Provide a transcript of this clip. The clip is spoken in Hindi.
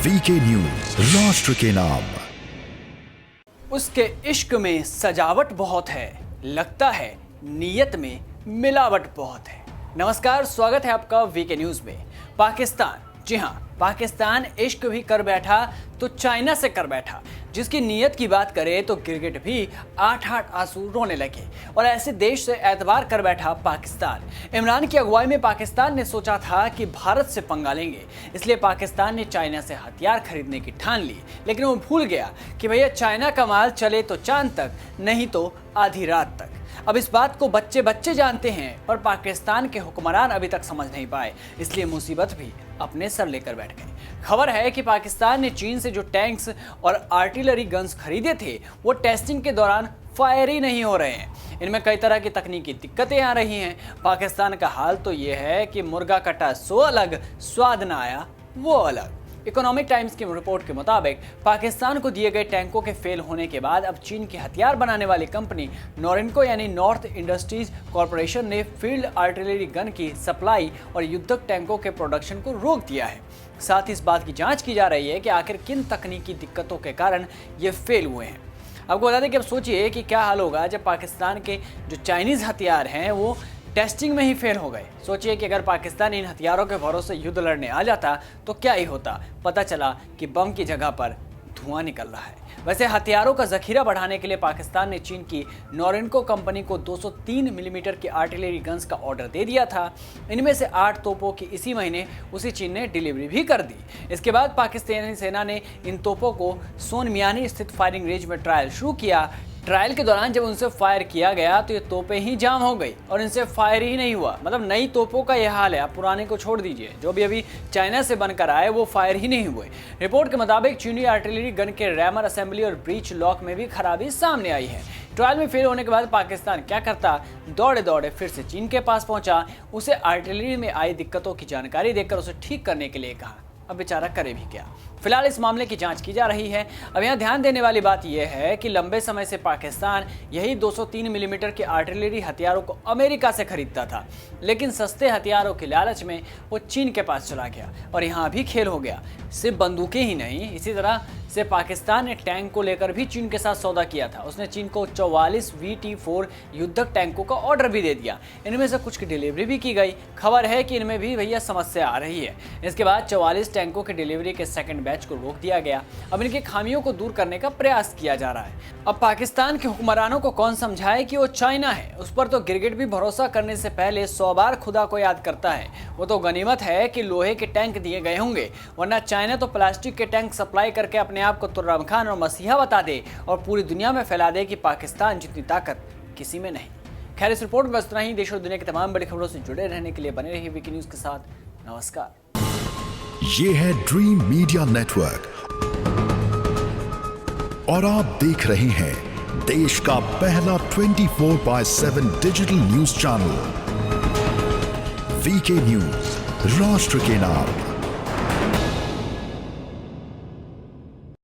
वीके न्यूज, राष्ट्र के नाम। उसके इश्क में सजावट बहुत है, लगता है नीयत में मिलावट बहुत है। नमस्कार, स्वागत है आपका वीके न्यूज में। पाकिस्तान, जी हाँ, पाकिस्तान इश्क भी कर बैठा तो चाइना से कर बैठा। जिसकी नीयत की बात करें तो गिरगिट भी आठ आंसू रोने लगे और ऐसे देश से एतबार कर बैठा पाकिस्तान। इमरान की अगुवाई में पाकिस्तान ने सोचा था कि भारत से पंगा लेंगे, इसलिए पाकिस्तान ने चाइना से हथियार खरीदने की ठान ली। लेकिन वो भूल गया कि भैया चाइना का माल चले तो चांद तक, नहीं तो आधी रात तक। अब इस बात को बच्चे बच्चे जानते हैं, पर पाकिस्तान के हुक्मरान अभी तक समझ नहीं पाए, इसलिए मुसीबत भी अपने सर लेकर बैठ गए। खबर है कि पाकिस्तान ने चीन से जो टैंक्स और आर्टिलरी गन्स खरीदे थे वो टेस्टिंग के दौरान फायर ही नहीं हो रहे हैं। इनमें कई तरह की तकनीकी दिक्कतें आ रही हैं। पाकिस्तान का हाल तो ये है कि मुर्गा कटा सो अलग, स्वाद ना आया वो अलग। इकोनॉमिक टाइम्स की रिपोर्ट के मुताबिक पाकिस्तान को दिए गए टैंकों के फेल होने के बाद अब चीन की हथियार बनाने वाली कंपनी नोरिनको यानी नॉर्थ इंडस्ट्रीज कॉरपोरेशन ने फील्ड आर्टिलरी गन की सप्लाई और युद्धक टैंकों के प्रोडक्शन को रोक दिया है। साथ ही इस बात की जांच की जा रही है कि आखिर किन तकनीकी दिक्कतों के कारण ये फेल हुए हैं। आपको बता दें कि अब सोचिए कि क्या हाल होगा जब पाकिस्तान के जो चाइनीज़ हथियार हैं वो टेस्टिंग में ही फेल हो गए। सोचिए कि अगर पाकिस्तान इन हथियारों के भरोसे युद्ध लड़ने आ जाता तो क्या ही होता। पता चला कि बम की जगह पर धुआं निकल रहा है। वैसे हथियारों का जखीरा बढ़ाने के लिए पाकिस्तान ने चीन की नोरिनको कंपनी को 203 मिलीमीटर की आर्टिलरी गन्स का ऑर्डर दे दिया था। इनमें से 8 तोपों की इसी महीने उसी चीन ने डिलीवरी भी कर दी। इसके बाद पाकिस्तानी सेना ने इन तोपों को सोनमियानी स्थित फायरिंग रेंज में ट्रायल शुरू किया। ट्रायल के दौरान जब उनसे फायर किया गया तो ये तोपें ही जाम हो गई और इनसे फायर ही नहीं हुआ। मतलब नई तोपों का यह हाल है। आप पुराने को छोड़ दीजिए, जो भी अभी चाइना से बनकर आए वो फायर ही नहीं हुए। रिपोर्ट के मुताबिक चीनी आर्टिलरी गन के रैमर असेंबली और ब्रीच लॉक में भी खराबी सामने आई है। ट्रायल में फेल होने के बाद पाकिस्तान क्या करता, दौड़े दौड़े फिर से चीन के पास पहुंचा। उसे आर्टिलरी में आई दिक्कतों की जानकारी देकर उसे ठीक करने के लिए कहा। अब बेचारा करे भी क्या। फिलहाल इस मामले की जांच की जा रही है। अब यहाँ ध्यान देने वाली बात यह है कि लंबे समय से पाकिस्तान यही 203 मिलीमीटर के आर्टिलरी हथियारों को अमेरिका से खरीदता था, लेकिन सस्ते हथियारों के लालच में वो चीन के पास चला गया और यहाँ भी खेल हो गया। सिर्फ बंदूकें ही नहीं, इसी तरह से पाकिस्तान ने टैंक को लेकर भी चीन के साथ सौदा किया था। उसने चीन को 44 VT4 युद्धक टैंकों का ऑर्डर भी दे दिया। इनमें से कुछ की डिलीवरी भी की गई। खबर है कि इनमें भी भैया समस्या आ रही है। इसके बाद 44 टैंकों की डिलीवरी के सेकंड बैच को रोक दिया गया। अब इनकी खामियों को दूर करने का प्रयास किया जा रहा है। अब पाकिस्तान के हुक्मरानों को कौन समझाए कि वो चाइना है। उस पर तो गिरगिट भी भरोसा करने से पहले 100 बार खुदा को याद करता है। वो तो गनीमत है कि लोहे के टैंक दिए गए होंगे, वरना चाइना तो प्लास्टिक के टैंक सप्लाई करके अपने आप को तुर्रम खान और मसीहा बता दे और पूरी दुनिया में फैला दे कि पाकिस्तान जितनी ताकत किसी में नहीं। खैर, इस रिपोर्ट में बस इतना ही। देश और दुनिया की तमाम बड़ी खबरों से जुड़े रहने के लिए बने रहिए वीके न्यूज के साथ। नमस्कार। ये है ड्रीम मीडिया नेटवर्क और आप देख रहे हैं देश का पहला 24/7 digital news channel VK news, राष्ट्र के नाम।